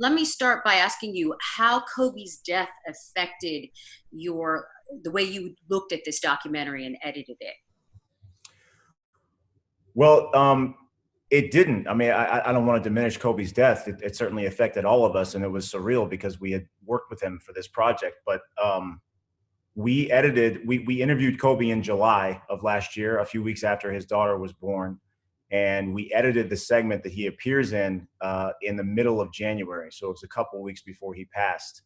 let me start by asking you how Kobe's death affected the way you looked at this documentary and edited it. Well, it didn't. I mean, I don't want to diminish Kobe's death. It certainly affected all of us, and it was surreal because we had worked with him for this project. But we interviewed Kobe in July of last year, a few weeks after his daughter was born, and we edited the segment that he appears in the middle of January. So it was a couple of weeks before he passed.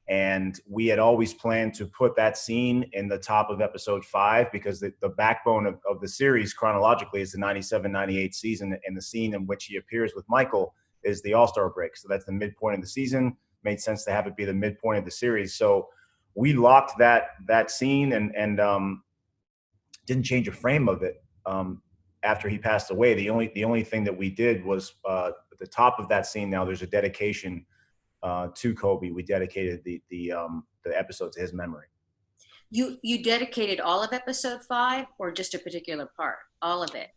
And we had always planned to put that scene in the top of episode 5 because the backbone of the series chronologically is the 97-98 season, and the scene in which he appears with Michael is the All-Star break. So that's the midpoint of the season. Made sense to have it be the midpoint of the series. So we locked that scene and didn't change a frame of it after he passed away. The only thing that we did was at the top of that scene. Now there's a dedication to Kobe. We dedicated the episode to his memory. You dedicated all of episode 5 or just a particular part? All of it?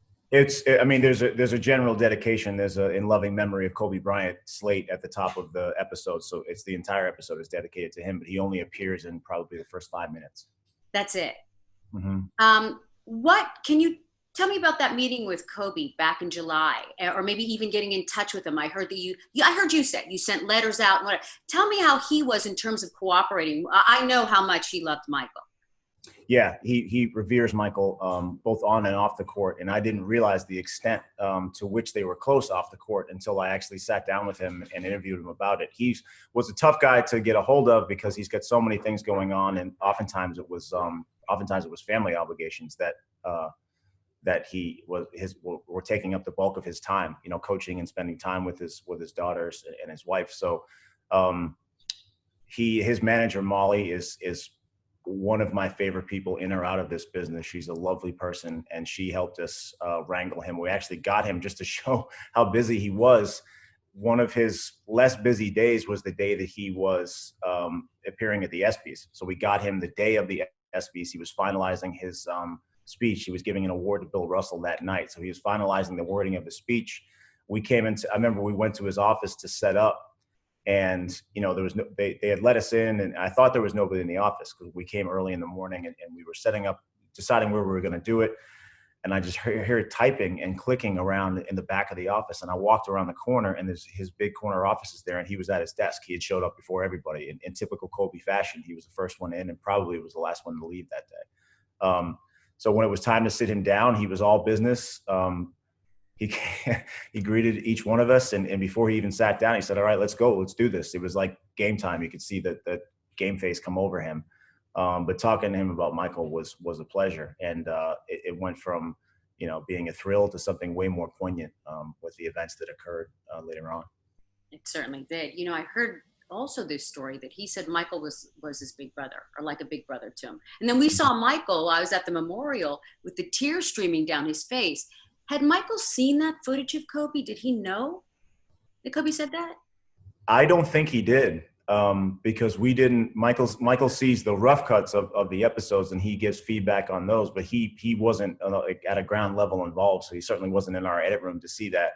I mean, there's a general dedication. There's a in loving memory of Kobe Bryant slate at the top of the episode. So it's the entire episode is dedicated to him, but he only appears in probably the first 5 minutes. That's it. Mm-hmm. What can you tell me about that meeting with Kobe back in July, or maybe even getting in touch with him? I heard that I heard you said you sent letters out. And whatever. Tell me how he was in terms of cooperating. I know how much he loved Michael. Yeah, he reveres Michael both on and off the court, and I didn't realize the extent to which they were close off the court until I actually sat down with him and interviewed him about it. He was a tough guy to get a hold of because he's got so many things going on, and oftentimes it was family obligations that were taking up the bulk of his time, coaching and spending time with his daughters and his wife. So his manager Molly is one of my favorite people in or out of this business. She's a lovely person, and she helped us wrangle him. We actually got him just to show how busy he was. One of his less busy days was the day that he was appearing at the ESPYs. So we got him the day of the ESPYs. He was finalizing his speech. He was giving an award to Bill Russell that night. So he was finalizing the wording of the speech. I remember we went to his office to set up, and there was they had let us in, and I thought there was nobody in the office because we came early in the morning and we were setting up, deciding where we were going to do it. And I just hear typing and clicking around in the back of the office. And I walked around the corner, and his big corner office is there, and he was at his desk. He had showed up before everybody in typical Kobe fashion. He was the first one in and probably was the last one to leave that day. So when it was time to sit him down, he was all business. He greeted each one of us, and before he even sat down, he said, "All right, let's go. Let's do this." It was like game time. You could see that game face come over him. But talking to him about Michael was a pleasure, and it went from being a thrill to something way more poignant with the events that occurred later on. It certainly did. I heard also this story that he said Michael was his big brother, or like a big brother to him. And then we saw Michael. I was at the memorial with the tears streaming down his face. Had Michael seen that footage of Kobe? Did he know that Kobe said that? I don't think he did. Because we didn't. Michael sees the rough cuts of the episodes, and he gives feedback on those, but he wasn't at a ground level involved, so he certainly wasn't in our edit room to see that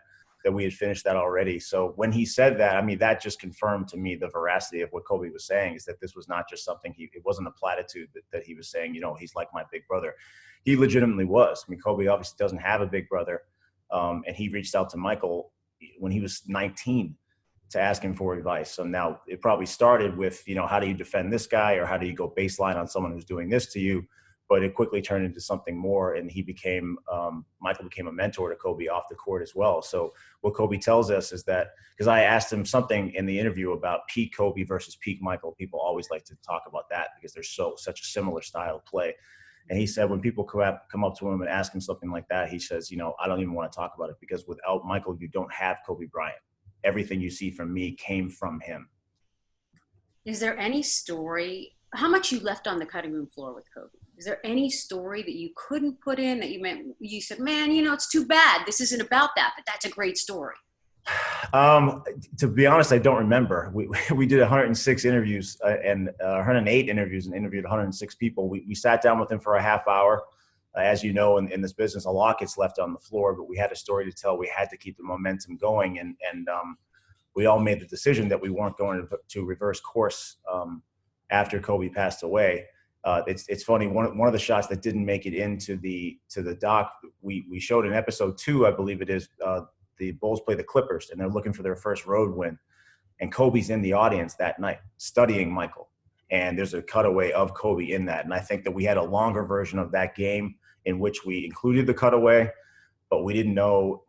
we had finished that already. So when he said that, I mean, that just confirmed to me the veracity of what Kobe was saying, is that this was not just something it wasn't a platitude that he was saying, he's like my big brother. He legitimately was. I mean, Kobe obviously doesn't have a big brother, and he reached out to Michael when he was 19 to ask him for advice. So now it probably started with, how do you defend this guy, or how do you go baseline on someone who's doing this to you? But it quickly turned into something more, and Michael became a mentor to Kobe off the court as well. So what Kobe tells us is that, because I asked him something in the interview about peak Kobe versus peak Michael. People always like to talk about that because there's such a similar style of play. And he said when people come up to him and ask him something like that, he says, I don't even want to talk about it, because without Michael, you don't have Kobe Bryant. Everything you see from me came from him. Is there any story, how much you left on the cutting room floor with Kobe? Is there any story that you couldn't put in that you said, man, it's too bad this isn't about that, but that's a great story? To be honest, I don't remember. We did 106 interviews and 108 interviews and interviewed 106 people. We sat down with him for a half hour. As you know, in this business, a lot gets left on the floor, but we had a story to tell. We had to keep the momentum going. And we all made the decision that we weren't going to reverse course after Kobe passed away. It's funny. One of the shots that didn't make it into the doc, we showed in episode 2, I believe it is. The Bulls play the Clippers, and they're looking for their first road win. And Kobe's in the audience that night studying Michael. And there's a cutaway of Kobe in that. And I think that we had a longer version of that game in which we included the cutaway, but we didn't know.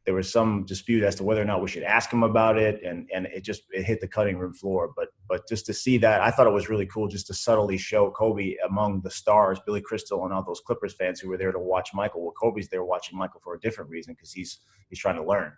There was some dispute as to whether or not we should ask him about it. And it hit the cutting room floor. But just to see that, I thought it was really cool just to subtly show Kobe among the stars, Billy Crystal and all those Clippers fans who were there to watch Michael. Well, Kobe's there watching Michael for a different reason because he's trying to learn.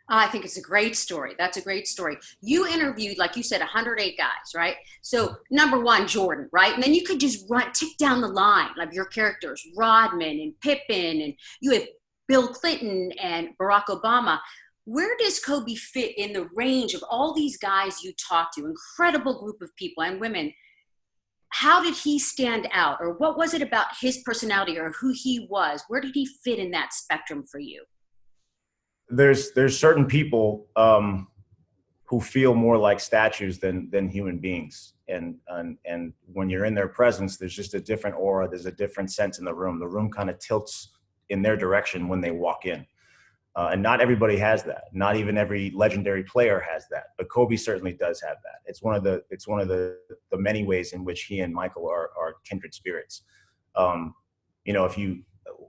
I think it's a great story. That's a great story. You interviewed, like you said, 108 guys, right? So number one, Jordan, right? And then you could just tick down the line of your characters, Rodman and Pippen, and you have Bill Clinton and Barack Obama. Where does Kobe fit in the range of all these guys you talked to? Incredible group of people and women. How did he stand out? Or what was it about his personality or who he was? Where did he fit in that spectrum for you? There's certain people who feel more like statues than human beings, and when you're in their presence, there's just a different aura. There's a different sense in the room. The room kind of tilts in their direction when they walk in, and not everybody has that. Not even every legendary player has that, but Kobe certainly does have that. It's one of the many ways in which he and Michael are kindred spirits.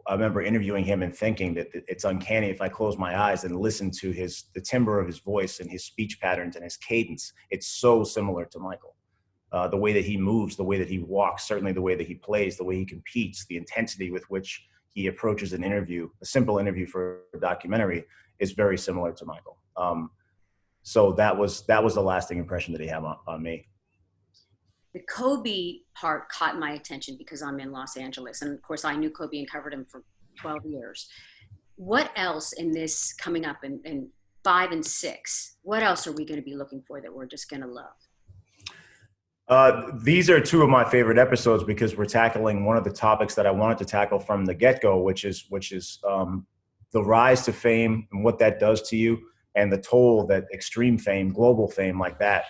I remember interviewing him and thinking that it's uncanny if I close my eyes and listen to the timbre of his voice and his speech patterns and his cadence. It's so similar to Michael. The way that he moves, the way that he walks, certainly the way that he plays, the way he competes, the intensity with which he approaches an interview, a simple interview for a documentary, is very similar to Michael. So that was the lasting impression that he had on me. The Kobe part caught my attention because I'm in Los Angeles. And of course, I knew Kobe and covered him for 12 years. What else in this coming up in 5 and 6? What else are we going to be looking for that we're just going to love? These are 2 of my favorite episodes because we're tackling one of the topics that I wanted to tackle from the get-go, which is the rise to fame and what that does to you, and the toll that extreme fame, global fame like that,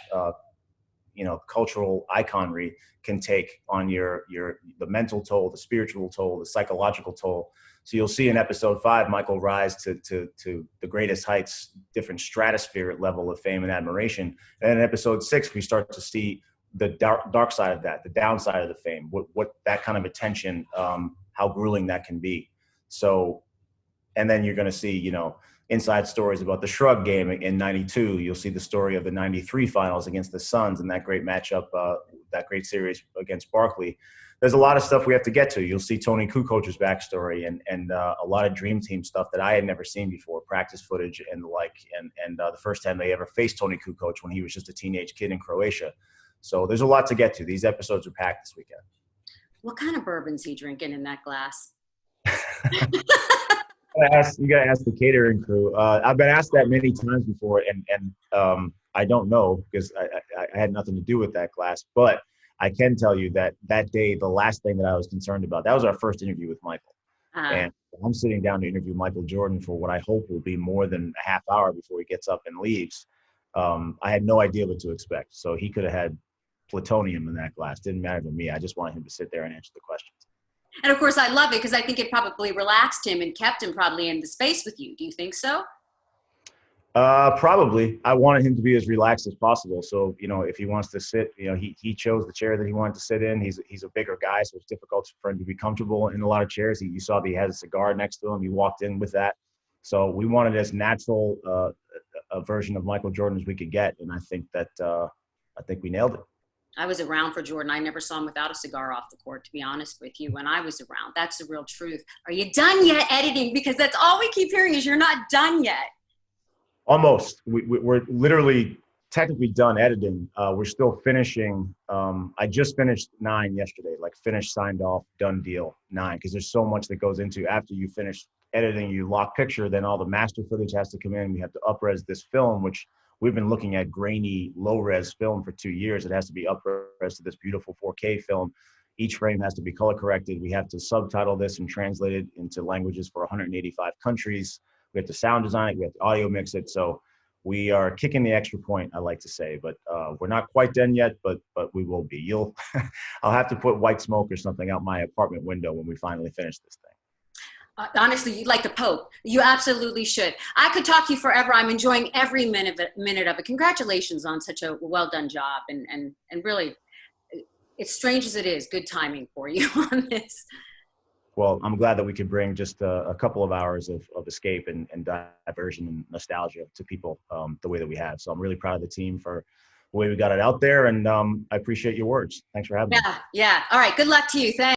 cultural iconry can take on the mental toll, the spiritual toll, the psychological toll. So you'll see in episode 5, Michael rise to the greatest heights, different stratosphere level of fame and admiration. And in episode 6, we start to see the dark side of that, the downside of the fame, what that kind of attention, how grueling that can be. So, and then you're going to see, inside stories about the Shrug game in '92. You'll see the story of the '93 finals against the Suns and that great matchup, that great series against Barkley. There's a lot of stuff we have to get to. You'll see Tony Kukoc's backstory and a lot of Dream Team stuff that I had never seen before, practice footage and the like, and the first time they ever faced Tony Kukoc when he was just a teenage kid in Croatia. So there's a lot to get to. These episodes are packed this weekend. What kind of bourbon's he drinking in that glass? You gotta ask the catering crew. I've been asked that many times before, and I don't know because I had nothing to do with that glass. But I can tell you that day, the last thing that I was concerned about, that was our first interview with Michael. And I'm sitting down to interview Michael Jordan for what I hope will be more than a half hour before he gets up and leaves. I had no idea what to expect. So he could have had plutonium in that glass. Didn't matter to me. I just wanted him to sit there and answer the questions. And of course, I love it because I think it probably relaxed him and kept him probably in the space with you. Do you think so? Probably. I wanted him to be as relaxed as possible. So, if he wants to sit, he chose the chair that he wanted to sit in. He's a bigger guy, so it's difficult for him to be comfortable in a lot of chairs. You saw that he had a cigar next to him. He walked in with that. So we wanted as natural a version of Michael Jordan as we could get. And I think we nailed it. I was around for Jordan. I never saw him without a cigar off the court, to be honest with you, when I was around. That's the real truth. Are you done yet editing? Because that's all we keep hearing is you're not done yet. Almost. We're literally technically done editing. We're still finishing. I just finished 9 yesterday, finished, signed off, done deal 9, because there's so much that goes into after you finish editing, you lock picture, then all the master footage has to come in. We have to up-res this film, which we've been looking at grainy, low-res film for 2 years. It has to be up-res to this beautiful 4K film. Each frame has to be color-corrected. We have to subtitle this and translate it into languages for 185 countries. We have to sound design it. We have to audio mix it. So we are kicking the extra point, I like to say, but we're not quite done yet, but we will be. I'll have to put white smoke or something out my apartment window when we finally finish this thing. Honestly, you like the Pope. You absolutely should. I could talk to you forever. I'm enjoying every minute of it. Congratulations on such a well done job, and really, as strange as it is, good timing for you on this. Well, I'm glad that we could bring just a couple of hours of escape and diversion and nostalgia to people the way that we have. So I'm really proud of the team for the way we got it out there, and I appreciate your words. Thanks for having me. Yeah, yeah. All right. Good luck to you. Thanks.